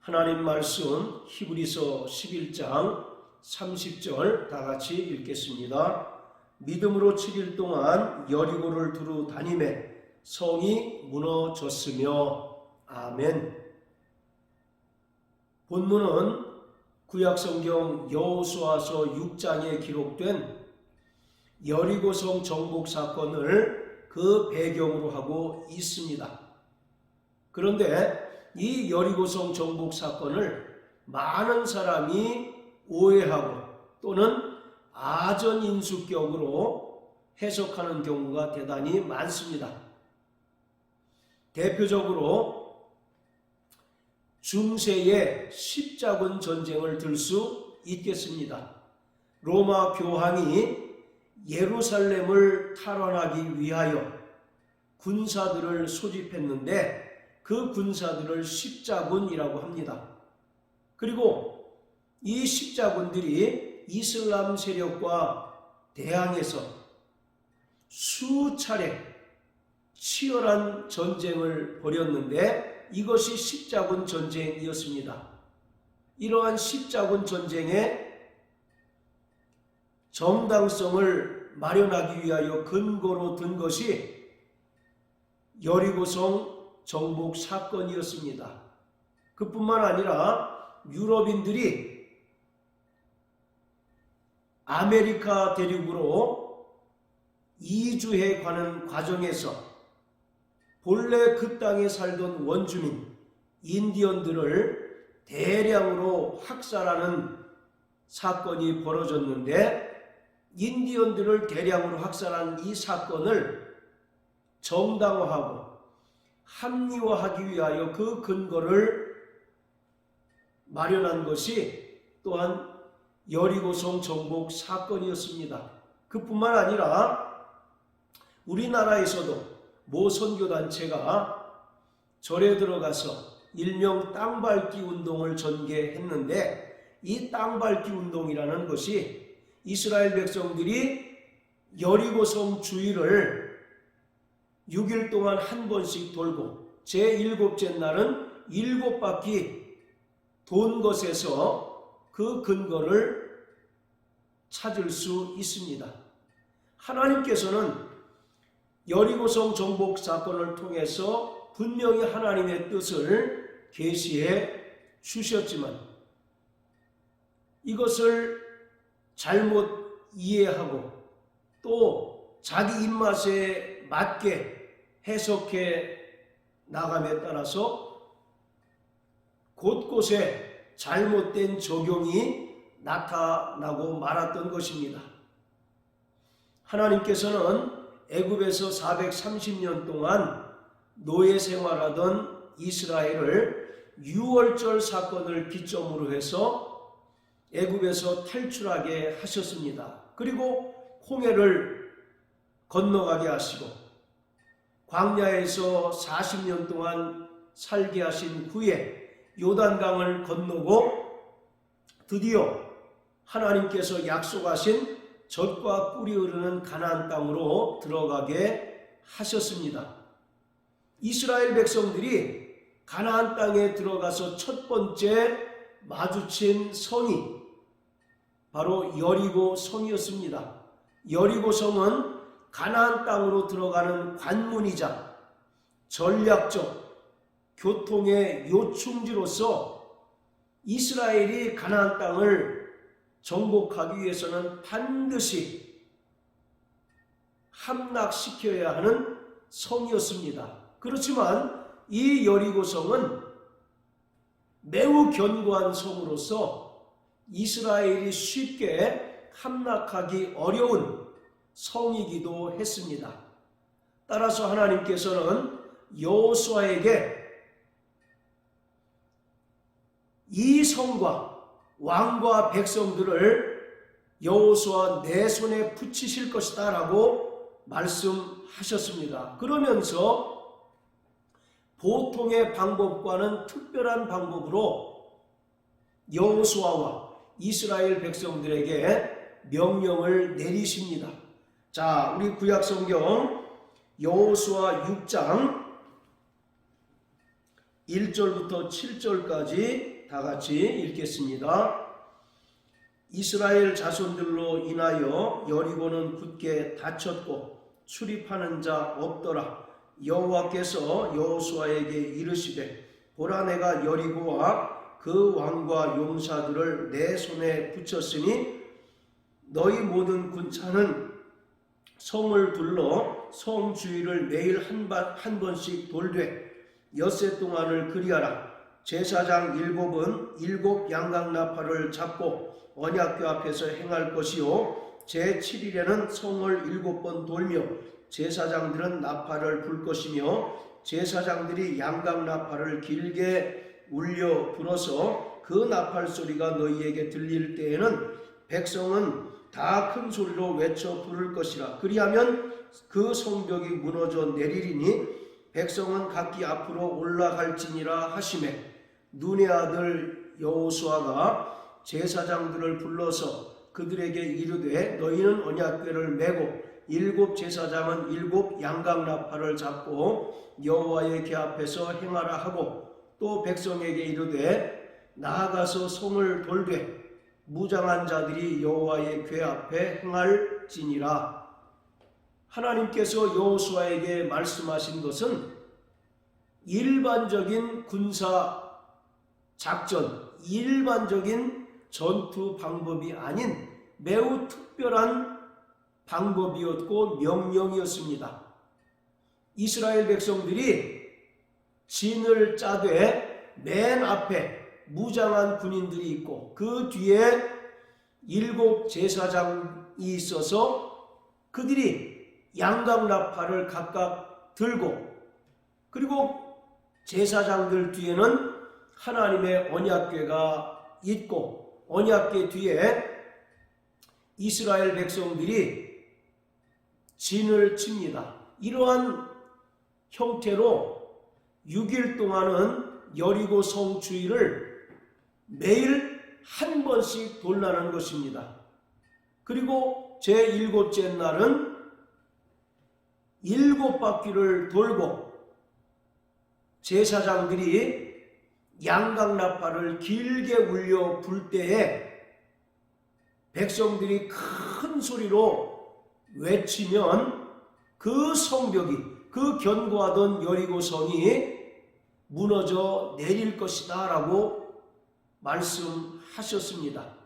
하나님 말씀 히브리서 11장 30절 다 같이 읽겠습니다. 믿음으로 7일 동안 여리고를 두루 다니매 성이 무너졌으며. 아멘. 본문은 구약성경 여호수아서 6장에 기록된 여리고성 정복 사건을 그 배경으로 하고 있습니다. 그런데 이 여리고성 정복 사건을 많은 사람이 오해하고 또는 아전인수격으로 해석하는 경우가 대단히 많습니다. 대표적으로 중세의 십자군 전쟁을 들 수 있겠습니다. 로마 교황이 예루살렘을 탈환하기 위하여 군사들을 소집했는데 그 군사들을 십자군이라고 합니다. 그리고 이 십자군들이 이슬람 세력과 대항해서 수차례 치열한 전쟁을 벌였는데 이것이 십자군 전쟁이었습니다. 이러한 십자군 전쟁의 정당성을 마련하기 위하여 근거로 든 것이 여리고성 정복 사건이었습니다. 그뿐만 아니라 유럽인들이 아메리카 대륙으로 이주해 가는 과정에서 본래 그 땅에 살던 원주민 인디언들을 대량으로 학살하는 사건이 벌어졌는데 인디언들을 대량으로 학살한 이 사건을 정당화하고 합리화하기 위하여 그 근거를 마련한 것이 또한 여리고성 정복 사건이었습니다. 그뿐만 아니라 우리나라에서도 모 선교단체가 절에 들어가서 일명 땅밟기 운동을 전개했는데 이 땅밟기 운동이라는 것이 이스라엘 백성들이 여리고성 주위를 6일 동안 한 번씩 돌고 제7째 날은 7바퀴 돈 것에서 그 근거를 찾을 수 있습니다. 하나님께서는 여리고성 정복 사건을 통해서 분명히 하나님의 뜻을 계시해 주셨지만 이것을 잘못 이해하고 또 자기 입맛에 맞게 해석해 나감에 따라서 곳곳에 잘못된 적용이 나타나고 말았던 것입니다. 하나님께서는 애굽에서 430년 동안 노예 생활하던 이스라엘을 유월절 사건을 기점으로 해서 애굽에서 탈출하게 하셨습니다. 그리고 홍해를 건너가게 하시고 광야에서 40년 동안 살게 하신 후에 요단강을 건너고 드디어 하나님께서 약속하신 젖과 꿀이 흐르는 가나안 땅으로 들어가게 하셨습니다. 이스라엘 백성들이 가나안 땅에 들어가서 첫 번째 마주친 성이 바로 여리고 성이었습니다. 여리고 성은 가나안 땅으로 들어가는 관문이자 전략적 교통의 요충지로서 이스라엘이 가나안 땅을 정복하기 위해서는 반드시 함락시켜야 하는 성이었습니다. 그렇지만 이 여리고성은 매우 견고한 성으로서 이스라엘이 쉽게 함락하기 어려운 성이기도 했습니다. 따라서 하나님께서는 여호수아에게 이 성과 왕과 백성들을 여호수아 내 손에 붙이실 것이다 라고 말씀하셨습니다. 그러면서 보통의 방법과는 특별한 방법으로 여호수아와 이스라엘 백성들에게 명령을 내리십니다. 자, 우리 구약성경 여호수아 6장 1절부터 7절까지 다 같이 읽겠습니다. 이스라엘 자손들로 인하여 여리고는 굳게 닫혔고 출입하는 자 없더라. 여호와께서 여호수아에게 이르시되 보라, 내가 여리고와 그 왕과 용사들을 내 손에 붙였으니 너희 모든 군차는 성을 둘러 성 주위를 매일 한 번씩 돌되 엿새 동안을 그리하라. 제사장 7은 7 양강나팔을 잡고 언약궤 앞에서 행할 것이요, 제7일에는 성을 7번 돌며 제사장들은 나팔을 불 것이며 제사장들이 양강나팔을 길게 울려 불어서 그 나팔 소리가 너희에게 들릴 때에는 백성은 다 큰 소리로 외쳐 부를 것이라. 그리하면 그 성벽이 무너져 내리리니 백성은 각기 앞으로 올라갈지니라 하시매, 눈의 아들 여호수아가 제사장들을 불러서 그들에게 이르되 너희는 언약궤를 메고 7 제사장은 7 양강나팔을 잡고 여호와의 궤 앞에서 행하라 하고, 또 백성에게 이르되 나아가서 성을 돌되 무장한 자들이 여호와의 궤 앞에 행할지니라. 하나님께서 여호수아에게 말씀하신 것은 일반적인 군사 작전, 일반적인 전투 방법이 아닌 매우 특별한 방법이었고 명령이었습니다. 이스라엘 백성들이 진을 짜되 맨 앞에 무장한 군인들이 있고 그 뒤에 7 제사장이 있어서 그들이 양강나팔을 각각 들고, 그리고 제사장들 뒤에는 하나님의 언약궤가 있고 언약궤 뒤에 이스라엘 백성들이 진을 칩니다. 이러한 형태로 6일 동안은 여리고 성 주위를 매일 한 번씩 돌라는 것입니다. 그리고 제7째 날은 7바퀴를 돌고 제사장들이 양강나팔을 길게 울려 불 때에 백성들이 큰 소리로 외치면 그 성벽이, 그 견고하던 여리고성이 무너져 내릴 것이다 라고 말씀하셨습니다.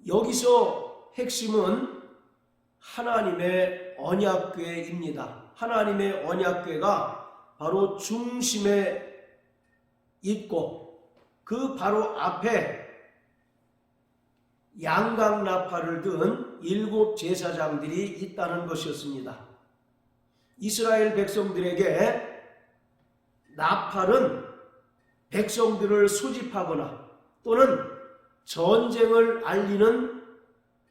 여기서 핵심은 하나님의 언약궤입니다. 하나님의 언약궤가 바로 중심에 있고 그 바로 앞에 양강나팔을 든 7 제사장들이 있다는 것이었습니다. 이스라엘 백성들에게 나팔은 백성들을 소집하거나 또는 전쟁을 알리는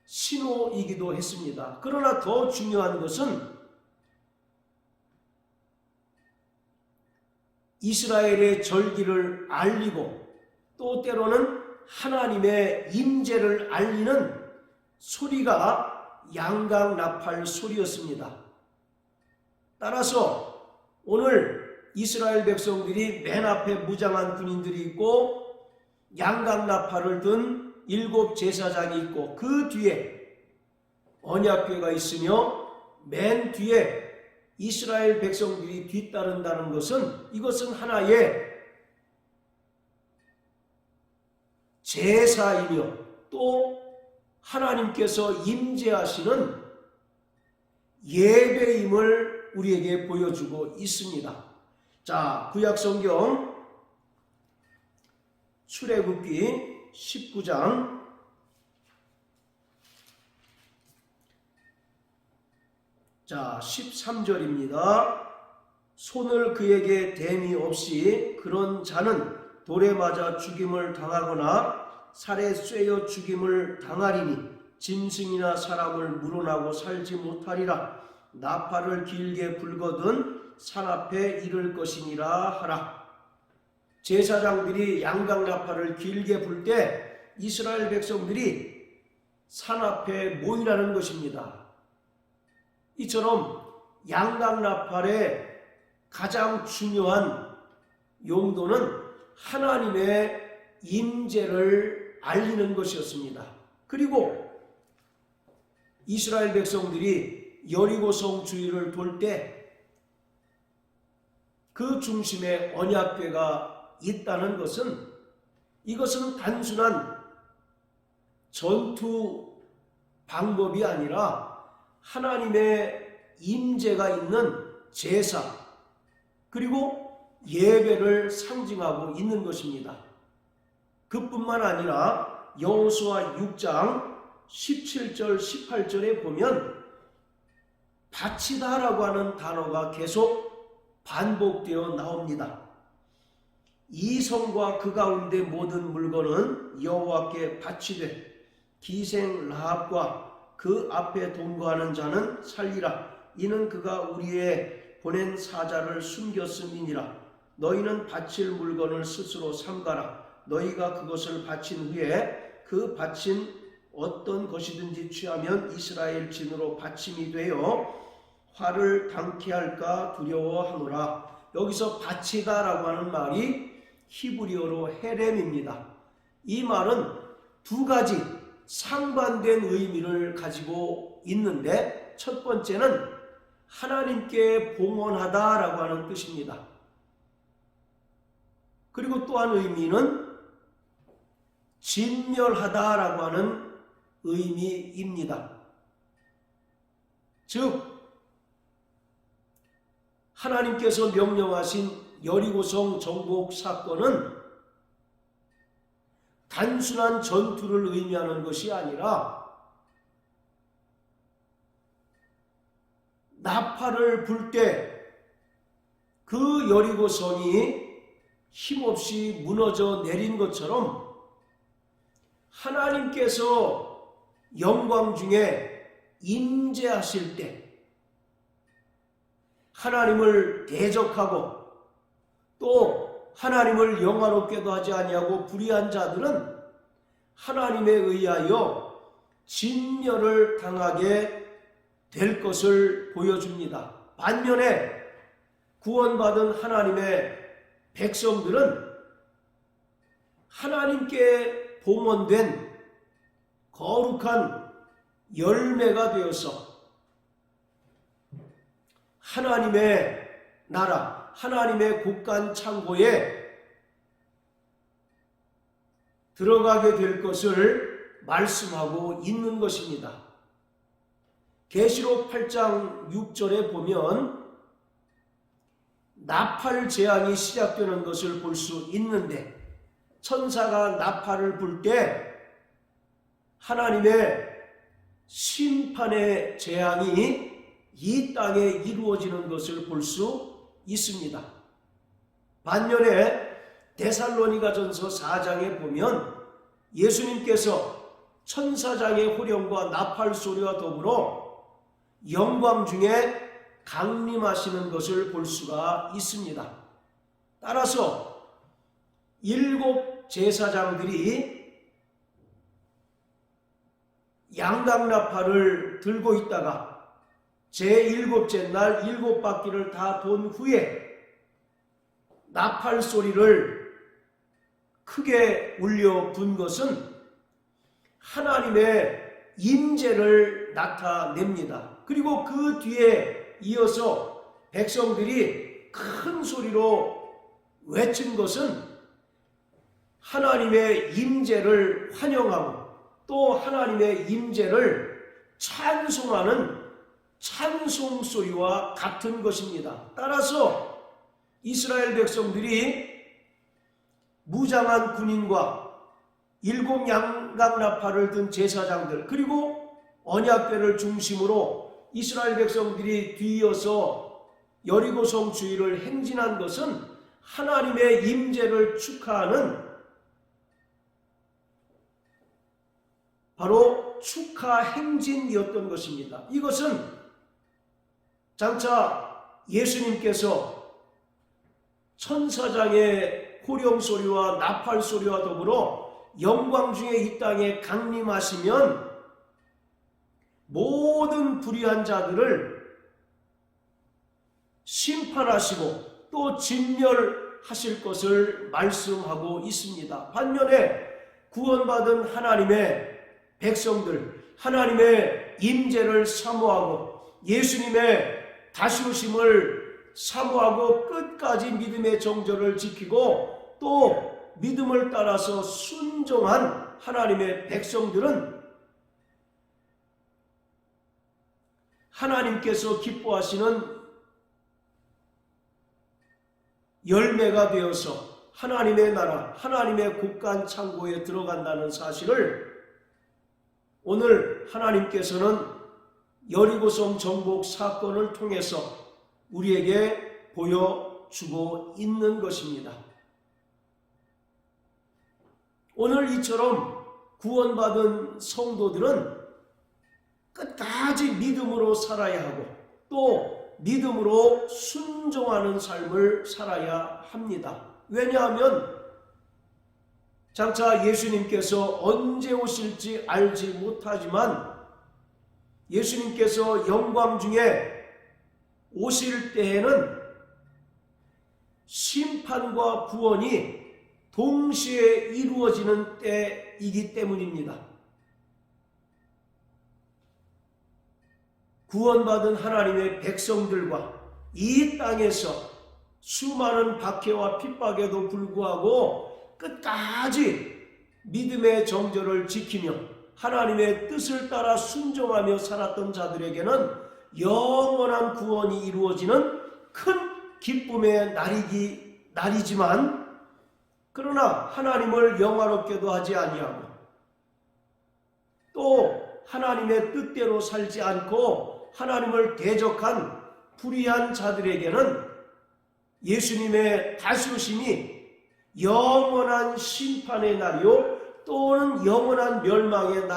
신호이기도 했습니다. 그러나 더 중요한 것은 이스라엘의 절기를 알리고 또 때로는 하나님의 임재를 알리는 소리가 양강나팔 소리였습니다. 따라서 오늘 이스라엘 백성들이 맨 앞에 무장한 군인들이 있고 양강나팔을 든 7 제사장이 있고 그 뒤에 언약궤가 있으며 맨 뒤에 이스라엘 백성들이 뒤따른다는 것은, 이것은 하나의 제사이며 또 하나님께서 임재하시는 예배임을 우리에게 보여주고 있습니다. 자, 구약성경 출애굽기 19장 자 13절입니다. 손을 그에게 댐이 없이 그런 자는 돌에 맞아 죽임을 당하거나 살에 쇠여 죽임을 당하리니 짐승이나 사람을 물어나고 살지 못하리라. 나팔을 길게 불거든 산 앞에 이를 것이니라 하라. 제사장들이 양강나팔을 길게 불 때 이스라엘 백성들이 산 앞에 모이라는 것입니다. 이처럼 양강나팔의 가장 중요한 용도는 하나님의 임재를 알리는 것이었습니다. 그리고 이스라엘 백성들이 여리고성 주위를 돌 때 그 중심에 언약궤가 있다는 것은, 이것은 단순한 전투 방법이 아니라 하나님의 임재가 있는 제사 그리고 예배를 상징하고 있는 것입니다. 그뿐만 아니라 여호수아 6장 17절 18절에 보면 바치다라고 하는 단어가 계속 반복되어 나옵니다. 이 성과 그 가운데 모든 물건은 여호와께 바치되 기생 라합과 그 앞에 동거하는 자는 살리라. 이는 그가 우리의 보낸 사자를 숨겼음이니라. 너희는 바칠 물건을 스스로 삼가라. 너희가 그것을 바친 후에 그 바친 어떤 것이든지 취하면 이스라엘 진으로 바침이 되어 화를 당케 할까 두려워하노라. 여기서 바치다라고 하는 말이 히브리어로 헤렘입니다. 이 말은 두 가지 상반된 의미를 가지고 있는데, 첫 번째는 하나님께 봉헌하다라고 하는 뜻입니다. 그리고 또 한 의미는 진멸하다라고 하는 의미입니다. 즉 하나님께서 명령하신 여리고성 정복 사건은 단순한 전투를 의미하는 것이 아니라 나팔을 불 때 그 여리고성이 힘없이 무너져 내린 것처럼 하나님께서 영광 중에 임재하실 때 하나님을 대적하고 또 하나님을 영화롭게도 하지 아니하고 불의한 자들은 하나님에 의하여 진멸을 당하게 될 것을 보여줍니다. 반면에 구원받은 하나님의 백성들은 하나님께 봉헌된 거룩한 열매가 되어서 하나님의 나라, 하나님의 곳간 창고에 들어가게 될 것을 말씀하고 있는 것입니다. 계시록 8장 6절에 보면 나팔 재앙이 시작되는 것을 볼 수 있는데, 천사가 나팔을 불 때 하나님의 심판의 재앙이 이 땅에 이루어지는 것을 볼 수 있습니다. 반면에 데살로니가전서 4장에 보면 예수님께서 천사장의 호령과 나팔 소리와 더불어 영광 중에 강림하시는 것을 볼 수가 있습니다. 따라서 7 제사장들이 양각나팔을 들고 있다가 제7째 날 7바퀴를 다 돈 후에 나팔 소리를 크게 울려 분 것은 하나님의 임재를 나타냅니다. 그리고 그 뒤에 이어서 백성들이 큰 소리로 외친 것은 하나님의 임재를 환영하고 또 하나님의 임재를 찬송하는 찬송 소리와 같은 것입니다. 따라서 이스라엘 백성들이 무장한 군인과 7 양각나팔을 든 제사장들, 그리고 언약궤를 중심으로 이스라엘 백성들이 뒤이어서 여리고성 주위를 행진한 것은 하나님의 임재를 축하하는 바로 축하 행진이었던 것입니다. 이것은 장차 예수님께서 천사장의 호령 소리와 나팔 소리와 더불어 영광 중에 이 땅에 강림하시면 모든 불의한 자들을 심판하시고 또 진멸하실 것을 말씀하고 있습니다. 반면에 구원받은 하나님의 백성들, 하나님의 임재를 사모하고 예수님의 다시 오심을 사모하고 끝까지 믿음의 정절을 지키고 또 믿음을 따라서 순종한 하나님의 백성들은 하나님께서 기뻐하시는 열매가 되어서 하나님의 나라, 하나님의 국간 창고에 들어간다는 사실을 오늘 하나님께서는 여리고성 정복 사건을 통해서 우리에게 보여주고 있는 것입니다. 오늘 이처럼 구원받은 성도들은 끝까지 믿음으로 살아야 하고 또 믿음으로 순종하는 삶을 살아야 합니다. 왜냐하면 장차 예수님께서 언제 오실지 알지 못하지만 예수님께서 영광 중에 오실 때에는 심판과 구원이 동시에 이루어지는 때이기 때문입니다. 구원받은 하나님의 백성들과 이 땅에서 수많은 박해와 핍박에도 불구하고 끝까지 믿음의 정절을 지키며 하나님의 뜻을 따라 순종하며 살았던 자들에게는 영원한 구원이 이루어지는 큰 기쁨의 날이지만 그러나 하나님을 영화롭게도 하지 아니하고 또 하나님의 뜻대로 살지 않고 하나님을 대적한 불의한 자들에게는 예수님의 다시 오심이 영원한 심판의 날이요 또는 영원한 멸망의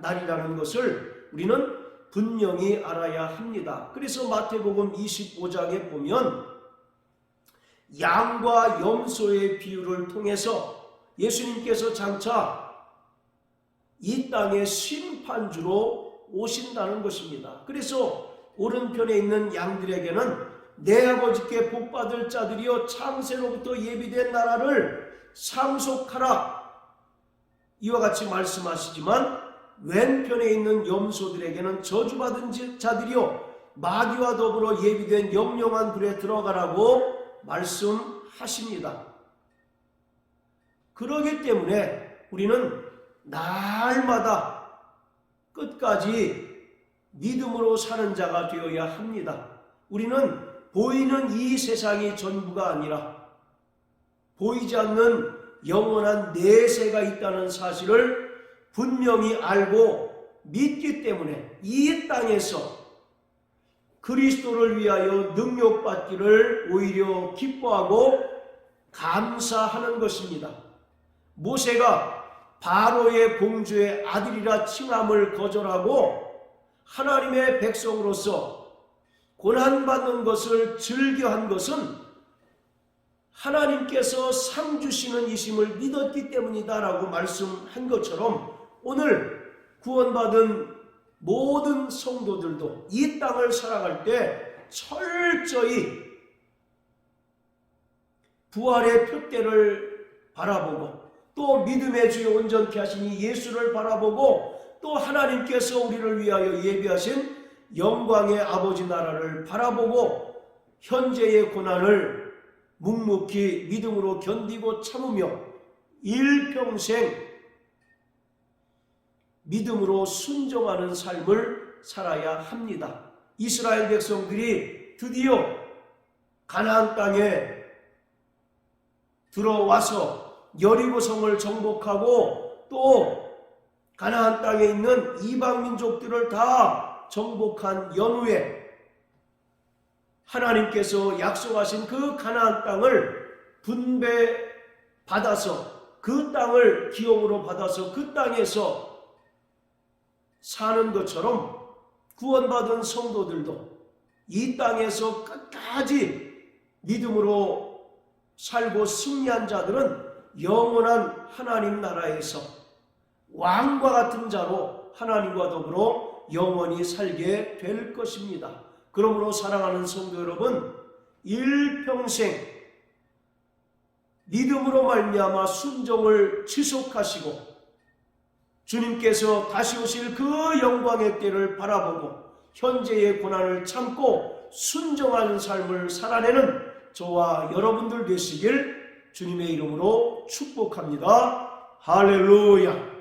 날이라는 것을 우리는 분명히 알아야 합니다. 그래서 마태복음 25장에 보면 양과 염소의 비유를 통해서 예수님께서 장차 이 땅의 심판주로 오신다는 것입니다. 그래서 오른편에 있는 양들에게는 내 아버지께 복받을 자들이여 창세로부터 예비된 나라를 상속하라 이와 같이 말씀하시지만 왼편에 있는 염소들에게는 저주받은 자들이여 마귀와 더불어 예비된 영영한 불에 들어가라고 말씀하십니다. 그러기 때문에 우리는 날마다 끝까지 믿음으로 사는 자가 되어야 합니다. 우리는 보이는 이 세상이 전부가 아니라 보이지 않는 영원한 내세가 있다는 사실을 분명히 알고 믿기 때문에 이 땅에서 그리스도를 위하여 능력받기를 오히려 기뻐하고 감사하는 것입니다. 모세가 바로의 공주의 아들이라 칭함을 거절하고 하나님의 백성으로서 고난받는 것을 즐겨한 것은 하나님께서 상 주시는 이심을 믿었기 때문이다라고 말씀한 것처럼 오늘 구원받은 모든 성도들도 이 땅을 살아갈 때 철저히 부활의 표대를 바라보고 또 믿음의 주여 온전케 하시니 예수를 바라보고 또 하나님께서 우리를 위하여 예비하신 영광의 아버지 나라를 바라보고 현재의 고난을 묵묵히 믿음으로 견디고 참으며 일평생 믿음으로 순종하는 삶을 살아야 합니다. 이스라엘 백성들이 드디어 가나안 땅에 들어와서 여리고성을 정복하고 또 가나안 땅에 있는 이방 민족들을 다 정복한 연후에 하나님께서 약속하신 그 가나안 땅을 분배받아서 그 땅을 기업으로 받아서 그 땅에서 사는 것처럼 구원받은 성도들도 이 땅에서 끝까지 믿음으로 살고 승리한 자들은 영원한 하나님 나라에서 왕과 같은 자로 하나님과 더불어 영원히 살게 될 것입니다. 그러므로 사랑하는 성도 여러분, 일평생 믿음으로 말미암아 순종을 지속하시고 주님께서 다시 오실 그 영광의 때를 바라보고 현재의 고난을 참고 순종하는 삶을 살아내는 저와 여러분들 되시길 주님의 이름으로 축복합니다. 할렐루야.